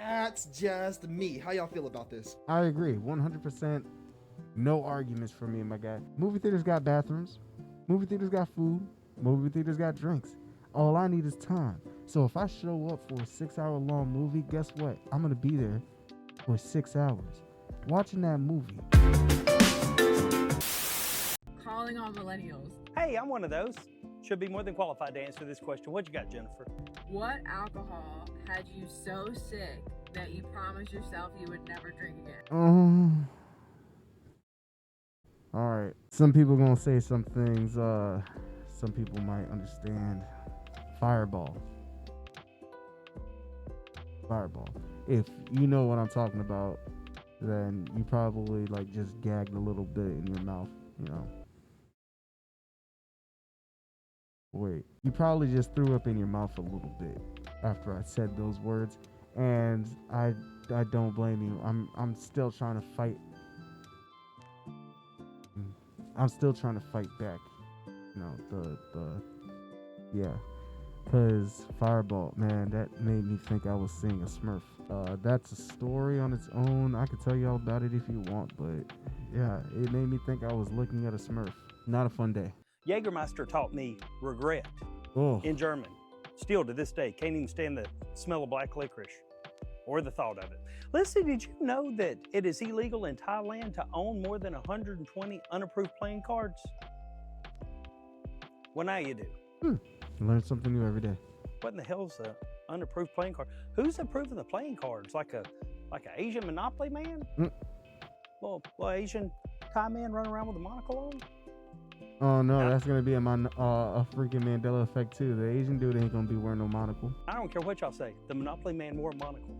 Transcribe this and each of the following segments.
That's just me. How y'all feel about this? I agree, 100%. No arguments for me, my guy. Movie theaters got bathrooms. Movie theaters got food. Movie theaters got drinks. All I need is time. So if I show up for a 6-hour-long movie, guess what? I'm gonna be there for 6 hours watching that movie. Calling on millennials. Hey, I'm one of those. Should be more than qualified to answer this question. What you got, Jennifer? What alcohol had you so sick that you promised yourself you would never drink again? All right. Some people gonna say some things. Some people might understand. Fireball. If you know what I'm talking about, then you probably like just gagged a little bit in your mouth, you know. Wait, you probably just threw up in your mouth a little bit after I said those words, and I don't blame you. I'm still trying to fight. I'm still trying to fight back. You know, yeah. Cause Fireball, man, that made me think I was seeing a Smurf. That's a story on its own. I could tell you all about it if you want, but yeah, it made me think I was looking at a Smurf. Not a fun day. Jägermeister taught me regret in German. Still to this day, can't even stand the smell of black licorice or the thought of it. Listen, did you know that it is illegal in Thailand to own more than 120 unapproved playing cards? Well, now you do. Learn something new every day. What in the hell's an unapproved playing card? Who's approving the playing cards? Like an Asian Monopoly man? Well, Asian Thai man running around with a monocle on? Oh no, that's gonna be a freaking Mandela effect too. The Asian dude ain't gonna be wearing no monocle. I don't care what y'all say. The Monopoly man wore a monocle.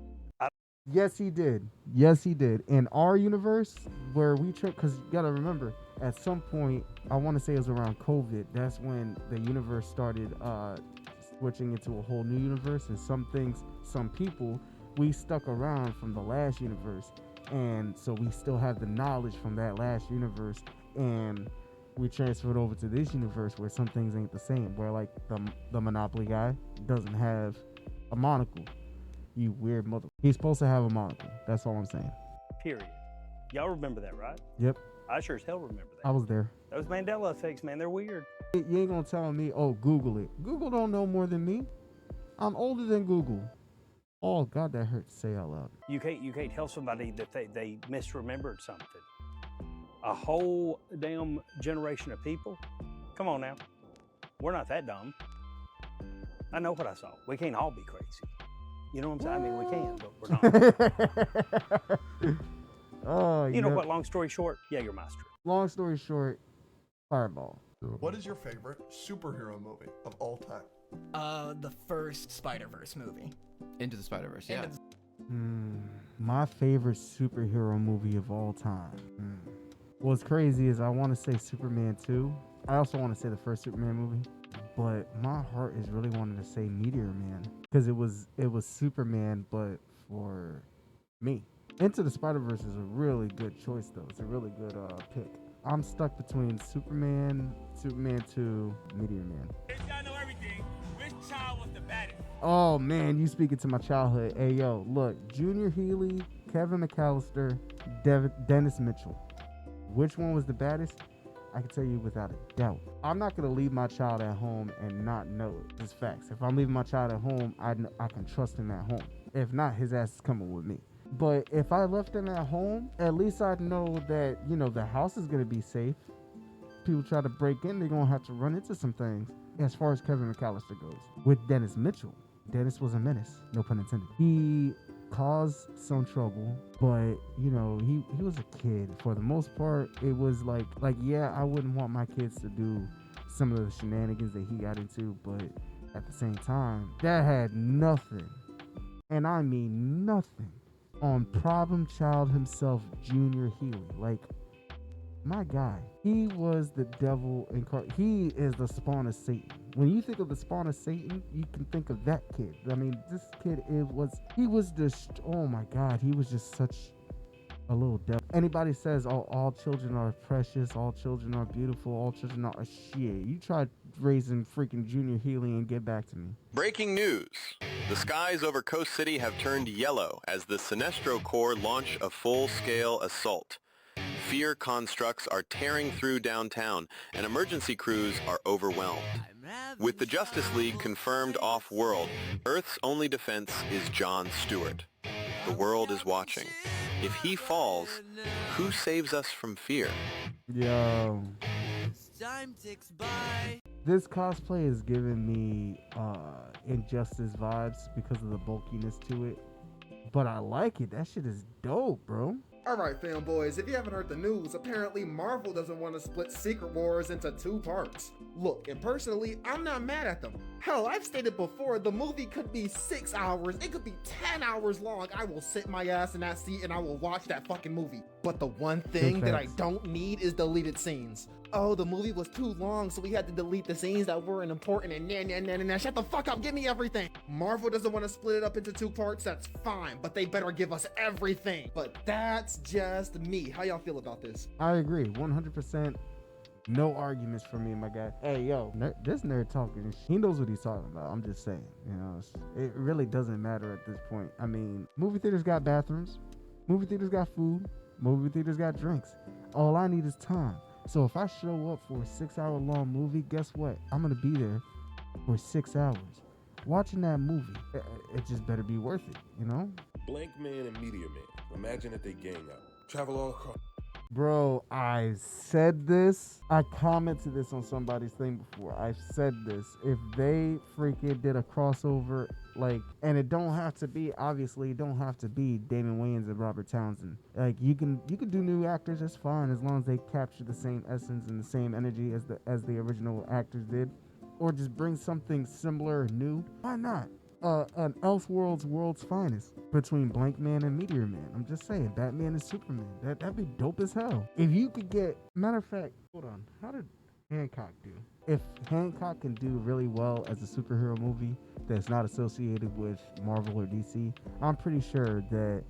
Yes, he did. Yes, he did. In our universe, where we trip, because you gotta remember, at some point, I want to say it was around COVID. That's when the universe started switching into a whole new universe, and some people, we stuck around from the last universe, and so we still have the knowledge from that last universe, and we transferred over to this universe where some things ain't the same. Where like the Monopoly guy doesn't have a monocle. You weird mother. He's supposed to have a monocle. That's all I'm saying. Period. Y'all remember that, right? Yep. I sure as hell remember that. I was there. Those Mandela effects, man, they're weird. You ain't gonna tell me, oh, Google it. Google don't know more than me. I'm older than Google. Oh God, that hurt to say out loud. You can't tell somebody that they misremembered something. A whole damn generation of people. Come on now. We're not that dumb. I know what I saw. We can't all be crazy. You know what I'm saying? I mean, we can, but we're not. Oh, you know what? Long story short, Jägermeister. Long story short, Fireball. What is your favorite superhero movie of all time? The first Spider-Verse movie. Into the Spider-Verse, yeah. My favorite superhero movie of all time. What's crazy is I want to say Superman 2. I also want to say the first Superman movie. But my heart is really wanting to say Meteor Man. Because it was Superman, but for me. Into the Spider-Verse is a really good choice, though. It's a really good pick. I'm stuck between Superman 2, Meteor Man. I know everything. Which child was the baddest? Oh, man, you speaking to my childhood. Hey, yo, look. Junior Healy, Kevin McAllister, Dennis Mitchell. Which one was the baddest? I can tell you without a doubt. I'm not going to leave my child at home and not know it. It's facts. If I'm leaving my child at home, I can trust him at home. If not, his ass is coming with me. But if I left him at home, at least I'd know that, you know, the house is going to be safe. People try to break in, they're going to have to run into some things. As far as Kevin McAllister goes. With Dennis Mitchell, Dennis was a menace. No pun intended. He caused some trouble, but you know, he was a kid. For the most part, it was like yeah, I wouldn't want my kids to do some of the shenanigans that he got into, but at the same time, that had nothing, and I mean nothing, on problem child himself, Junior Healy. Like, my guy, he was the devil incarnate. He is the spawn of Satan. When you think of the spawn of Satan, you can think of that kid. I mean, this kid, he was just, oh my God, he was just such a little devil. Anybody says, oh, all children are precious, all children are beautiful, all children are shit. You try raising freaking Junior Healy and get back to me. Breaking news. The skies over Coast City have turned yellow as the Sinestro Corps launch a full-scale assault. Fear constructs are tearing through downtown, and emergency crews are overwhelmed. With the Justice League confirmed off-world, Earth's only defense is Jon Stewart. The world is watching. If he falls, who saves us from fear? Yo. This cosplay is giving me Injustice vibes because of the bulkiness to it. But I like it. That shit is dope, bro. Alright, fanboys, if you haven't heard the news, apparently Marvel doesn't want to split Secret Wars into 2 parts. Look, and personally, I'm not mad at them. Hell, I've stated before, the movie could be 6 hours, it could be 10 hours long. I will sit my ass in that seat and I will watch that fucking movie. But the one thing that I don't need is deleted scenes. Oh, the movie was too long, so we had to delete the scenes that weren't important and shut the fuck up, give me everything. Marvel doesn't want to split it up into 2 parts, that's fine, but they better give us everything. But that's just me. How y'all feel about this? I agree, 100%. No arguments for me, my guy. Hey, yo, this nerd talking, he knows what he's talking about. I'm just saying, you know, it really doesn't matter at this point. I mean, movie theaters got bathrooms, movie theaters got food, movie theaters got drinks. All I need is time. So if I show up for a 6-hour-long movie, guess what? I'm gonna be there for 6 hours. Watching that movie, it just better be worth it, you know? Blank Man and Meteor Man. Imagine if they gang up. Travel all across. Bro, I said this. I commented this on somebody's thing before. I've said this. If they freaking did a crossover, like, and it don't have to be, obviously, it don't have to be Damon Wayans and Robert Townsend. Like, you can do new actors, that's fine, as long as they capture the same essence and the same energy as the original actors did. Or just bring something similar, new. Why not? An Elseworlds World's Finest between Blank Man and Meteor Man. I'm just saying, Batman and Superman. That'd be dope as hell. If you could get, matter of fact, hold on, how did Hancock do? If Hancock can do really well as a superhero movie that's not associated with Marvel or DC, I'm pretty sure that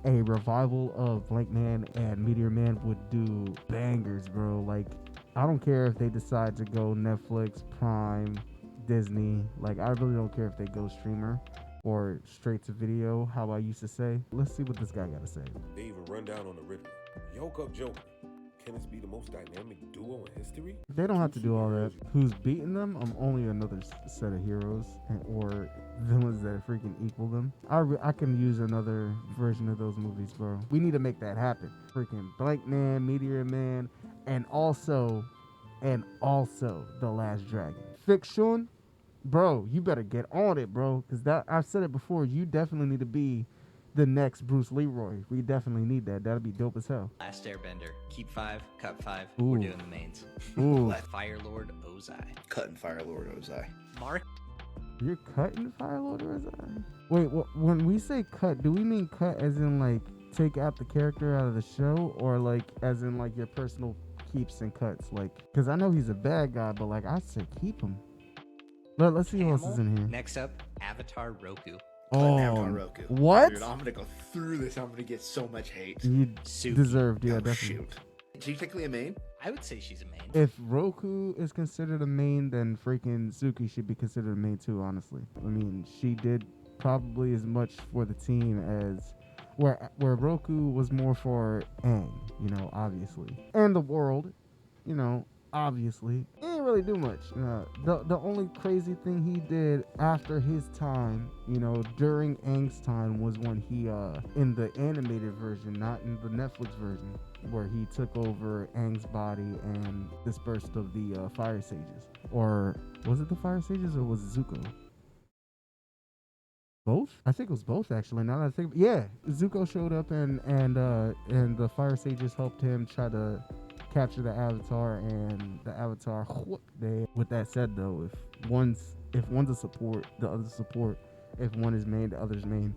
a revival of Blank Man and Meteor Man would do bangers, bro. Like, I don't care if they decide to go Netflix, Prime, Disney. Like, I really don't care if they go streamer or straight to video, how I used to say. Let's see what this guy got to say. They even run down on the Riddler. Yoke up Joker. Can this be the most dynamic duo in history? They don't have to do all that. Who's beating them? Only another set of heroes or villains that freaking equal them. I can use another version of those movies, bro. We need to make that happen. Freaking Blank Man, Meteor Man, and also The Last Dragon. Fiction, bro, you better get on it, bro. Because that, I've said it before, you definitely need to be the next Bruce Leroy. We definitely need that. That'll be dope as hell. Last Airbender. Keep 5, cut 5. Ooh. We're doing the mains. Ooh. Fire Lord Ozai. Cutting Fire Lord Ozai. Mark. You're cutting Fire Lord Ozai? Wait, when we say cut, do we mean cut as in like take out the character out of the show, or like as in like your personal keeps and cuts? Like, because I know he's a bad guy, but like I say keep him. Let's see who else is in here. Next up, Avatar Roku. Oh, Avatar Roku. What? Dude, I'm gonna go through this. I'm gonna get so much hate. You Suki. deserved, yeah, Oh, definitely. shoot. Is she technically a main? I would say she's a main. If Roku is considered a main, then freaking Suki should be considered a main too, honestly. I mean, she did probably as much for the team as where Roku was more for Aang, you know, obviously. And the world, you know, obviously. He didn't really do much. The only crazy thing he did after his time, you know, during Aang's time, was when he, in the animated version, not in the Netflix version, where he took over Aang's body and dispersed of the Fire Sages. Or was it the Fire Sages or was it Zuko? Both? I think it was both, actually. Now that I think, yeah, Zuko showed up and the Fire Sages helped him try to capture the Avatar, and the Avatar whooped they. With that said, though, if one's a support, the other's support. If one is main, the other's main.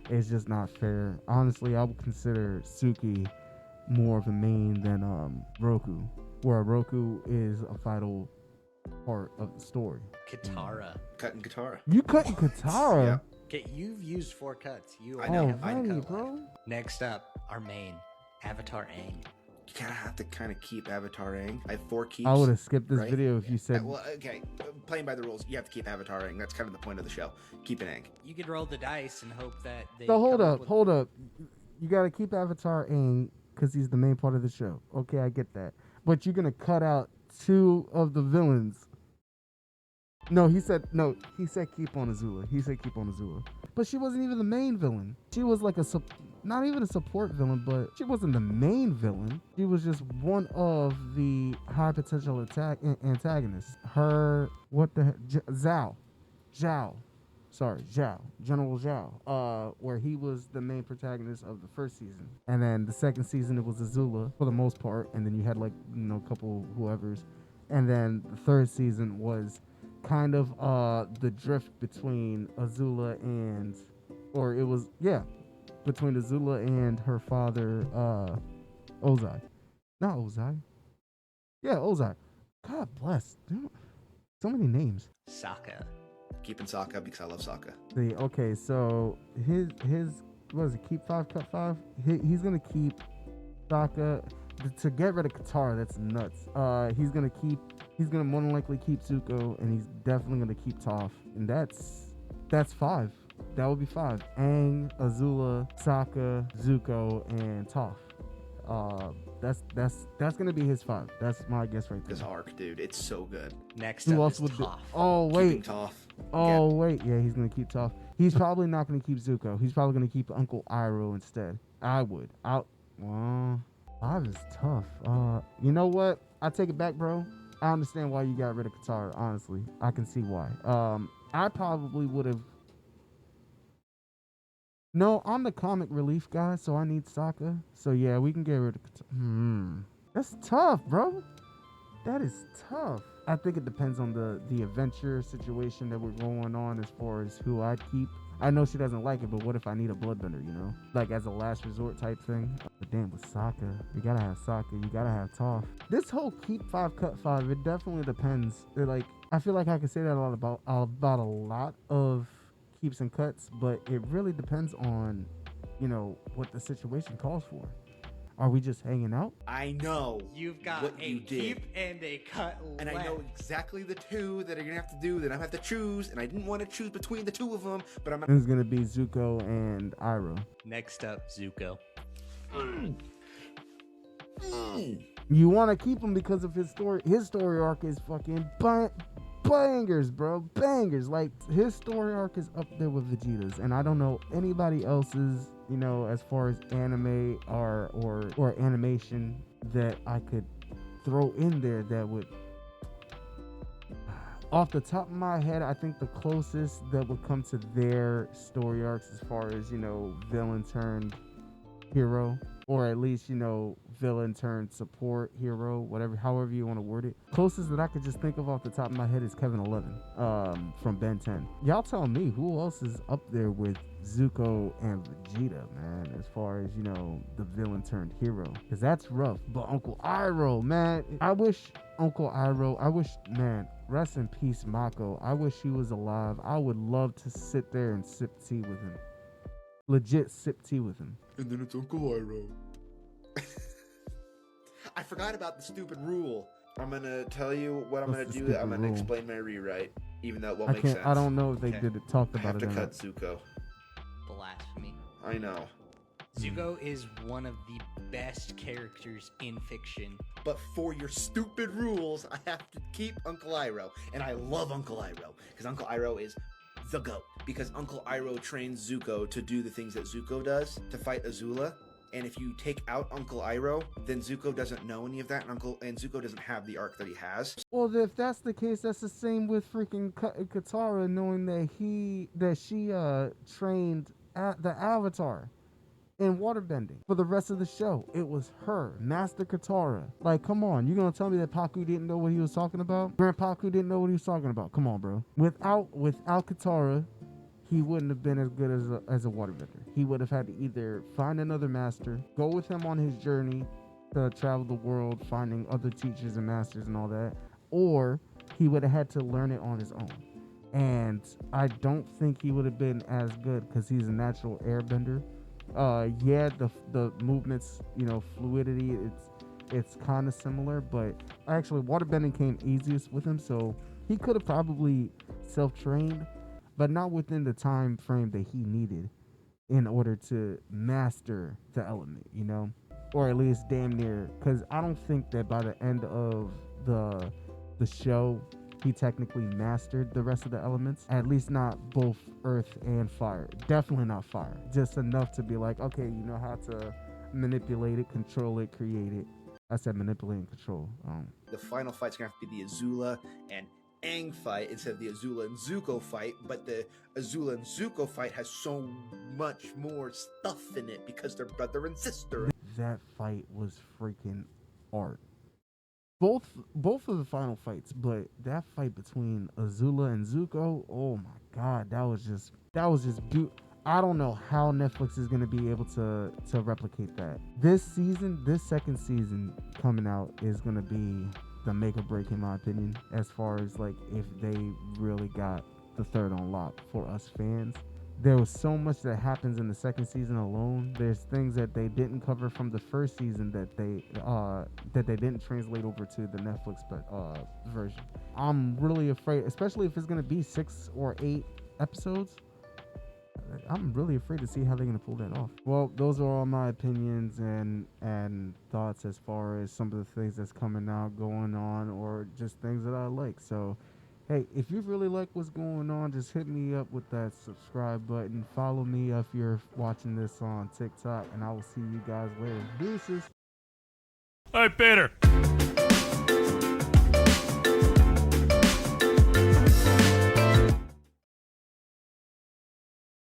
It's just not fair. Honestly, I would consider Suki more of a main than Roku, where Roku is a vital part of the story. Katara. Cutting Katara. You cutting Katara? Yeah. Okay, you've used 4 cuts. You I know. have I Alrighty, cut a lot. bro. Next up, our main, Avatar Aang. You kind of have to kind of keep Avatar Aang. I have 4 keeps. I would have skipped this right? video if you said. Well, okay. Playing by the rules, you have to keep Avatar Aang. That's kind of the point of the show. Keep it Aang. You could roll the dice and hope that they. So hold come up, with- hold up. You gotta keep Avatar Aang because he's the main part of the show. Okay, I get that. But you're gonna cut out 2 of the villains. No, he said keep on Azula. He said keep on Azula. But she wasn't even the main villain. She was like not even a support villain, but she wasn't the main villain. She was just one of the high potential antagonists. Her, what the heck? Zhao. General Zhao, where he was the main protagonist of the first season. And then the second season, it was Azula for the most part. And then you had like, a couple whoever's. And then the third season was kind of the drift between Azula and, between Azula and her father, Ozai. Not Ozai. Yeah, Ozai. God bless. Dude, so many names. Sokka. Keeping Sokka because I love Sokka. Okay, so his what is it? Keep 5, cut 5. He's gonna keep Sokka to get rid of Katara. That's nuts. He's gonna more than likely keep Zuko, and he's definitely gonna keep Toph, and that's 5. That would be 5. Aang, Azula, Sokka, Zuko, and Toph. That's gonna be his 5. That's my guess right there. This arc, dude, it's so good. Next Who up else is would do? Toph. Oh wait. Keeping Toph. Oh wait. Yeah, he's gonna keep Toph. He's probably not gonna keep Zuko. He's probably gonna keep Uncle Iroh instead. I would. 5 is tough. You know what? I take it back, bro. I understand why you got rid of Katara. Honestly, I can see why. I probably would have. No, I'm the comic relief guy, so I need Sokka. So yeah, we can get rid of Katara. That's tough, bro. That is tough. I think it depends on the adventure situation that we're going on as far as who I'd keep. I know she doesn't like it, but what if I need a bloodbender, Like as a last resort type thing? But damn, with Sokka, you gotta have Sokka, you gotta have Toph. This whole keep 5, cut 5, it definitely depends. I feel like I can say that about a lot of keeps and cuts, but it really depends on, what the situation calls for. Are we just hanging out? I know. You've got what a you did. keep and a cut And I know exactly the 2 that are gonna have to do that I have to choose, and I didn't want to choose between the 2 of them, but I'm. It's gonna be Zuko and Iroh. Next up, Zuko. You want to keep him because of his story. His story arc is fucking bangers, bro. Bangers. Like, his story arc is up there with Vegeta's, and I don't know anybody else's, as far as anime or animation that I could throw in there that would. Off the top of my head, I think the closest that would come to their story arcs as far as, villain turned hero, or at least, villain turned support hero, whatever, however you want to word it. Closest that I could just think of off the top of my head is Kevin 11 from Ben 10. Y'all tell me who else is up there with Zuko and Vegeta, man, as far as, the villain turned hero, because that's rough. But Uncle Iroh, man, man, rest in peace, Mako. I wish he was alive. I would love to sit there and sip tea with him. Legit sip tea with him. And then it's Uncle Iroh. I forgot about the stupid rule. I'm gonna tell you what I'm gonna do. I'm gonna explain my rewrite, even though it won't make sense. I don't know if they talked I about have it. to cut Zuko. Blasphemy. I know. Zuko is one of the best characters in fiction. But for your stupid rules, I have to keep Uncle Iroh. And I love Uncle Iroh, because Uncle Iroh is the GOAT. Because Uncle Iroh trains Zuko to do the things that Zuko does to fight Azula. And if you take out Uncle Iroh, then Zuko doesn't know any of that, and Zuko doesn't have the arc that he has. Well, if that's the case, that's the same with freaking Katara, knowing that she trained at the Avatar in waterbending for the rest of the show. It was her, Master Katara. Like, come on, you gonna tell me that Paku didn't know what he was talking about? Grand Paku didn't know what he was talking about. Come on, bro. Without Katara, he wouldn't have been as good as a waterbender. He would have had to either find another master, go with him on his journey to travel the world, finding other teachers and masters and all that, or he would have had to learn it on his own. And I don't think he would have been as good because he's a natural airbender. The movements, fluidity, it's kind of similar, but actually waterbending came easiest with him, so he could have probably self-trained, but not within the time frame that he needed in order to master the element, you know, or at least damn near. Because I don't think that by the end of the show he technically mastered the rest of the elements, at least not both earth and fire. Definitely not fire, just enough to be like, okay, you know how to manipulate it, control it, create it. I said manipulate and control. The final fight's gonna have to be the Azula and Aang fight instead of the Azula and Zuko fight, but the Azula and Zuko fight has so much more stuff in it because they're brother and sister. That fight was freaking art. Both of the final fights, but that fight between Azula and Zuko, oh my god, that was just beautiful. I don't know how Netflix is gonna be able to replicate that. This second season coming out is gonna be the make or break in my opinion, as far as like if they really got the third on lock for us fans. There was so much that happens in the second season alone. There's things that they didn't cover from the first season that they didn't translate over to the Netflix version. I'm really afraid, especially if it's gonna be 6 or 8 episodes. I'm really afraid to see how they're gonna pull that off. Well, those are all my opinions and thoughts as far as some of the things that's coming out, going on, or just things that I like. So, hey, if you really like what's going on, just hit me up with that subscribe button. Follow me if you're watching this on TikTok, and I will see you guys later. Deuces. Hey, Peter.